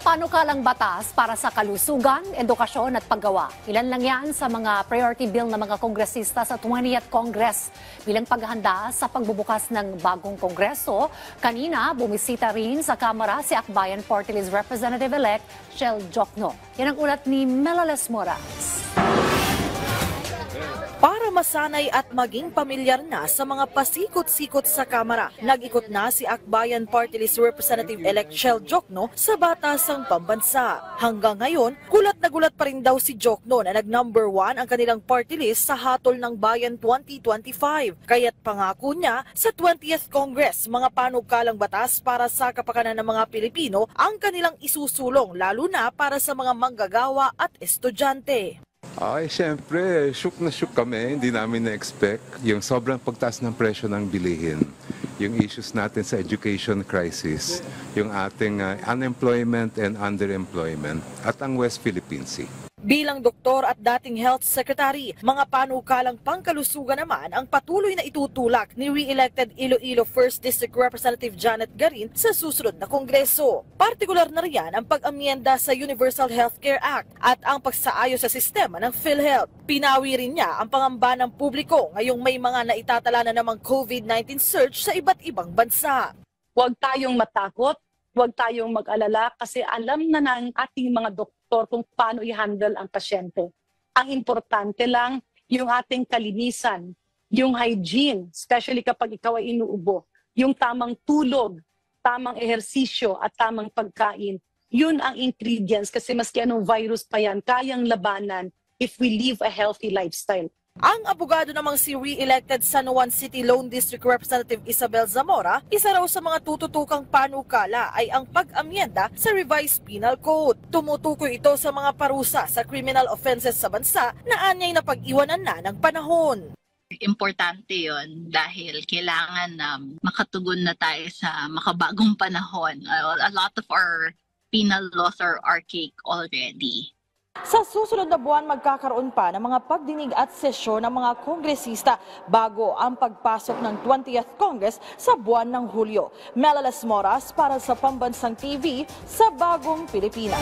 panukalang batas para sa kalusugan, edukasyon at paggawa. Ilan lang yan sa mga priority bill ng mga kongresista sa 20th Congress. Bilang paghahanda sa pagbubukas ng bagong kongreso, kanina bumisita rin sa Kamara si Akbayan Party List Representative-elect Shell Jokno. Yan ang ulat ni Melales Morales. Para masanay at maging pamilyar na sa mga pasikot-sikot sa Kamara, nag-ikot na si Akbayan Party List Representative-elect Shell Jokno sa batasang pambansa. Hanggang ngayon, gulat na gulat pa rin daw si Jokno na nag-number 1 ang kanilang party list sa hatol ng Bayan 2025. Kaya't pangako niya sa 20th Congress, mga panukalang batas para sa kapakanan ng mga Pilipino ang kanilang isusulong, lalo na para sa mga manggagawa at estudyante. Ay, siyempre, shook na shook kami. Hindi namin na-expect yung sobrang pagtaas ng presyo ng bilihin, yung issues natin sa education crisis, yung ating unemployment and underemployment, at ang West Philippine Sea. Bilang doktor at dating health secretary, mga panukalang pangkalusugan naman ang patuloy na itutulak ni re-elected Iloilo 1st District Representative Janet Garin sa susunod na kongreso. Partikular na riyan ang pag-amyenda sa Universal Healthcare Act at ang pagsaayos sa sistema ng PhilHealth. Pinawi rin niya ang pangamba ng publiko ngayong may mga naitatala na namang COVID-19 surge sa iba't ibang bansa. Huwag tayong matakot, huwag tayong mag-alala kasi alam na ng ating mga doktor kung paano i-handle ang pasyente. Ang importante lang yung ating kalinisan, yung hygiene, especially kapag ikaw ay inuubo, yung tamang tulog, tamang ehersisyo at tamang pagkain. Yun ang ingredients kasi maski anong virus pa yan, kayang labanan if we live a healthy lifestyle. Ang abogado namang si re-elected San Juan City Lone District Representative Isabel Zamora, isa raw sa mga tututukang panukala ay ang pag-amyenda sa Revised Penal Code. Tumutukoy ito sa mga parusa sa criminal offenses sa bansa na anyay na pag-iwanan na ng panahon. Importante yon dahil kailangan makatugon na tayo sa makabagong panahon. A lot of our penal laws are archaic already. Sa susunod na buwan, magkakaroon pa ng mga pagdinig at sesyon ng mga kongresista bago ang pagpasok ng 20th Congress sa buwan ng Hulyo. Melales Moras para sa Pambansang TV sa Bagong Pilipinas.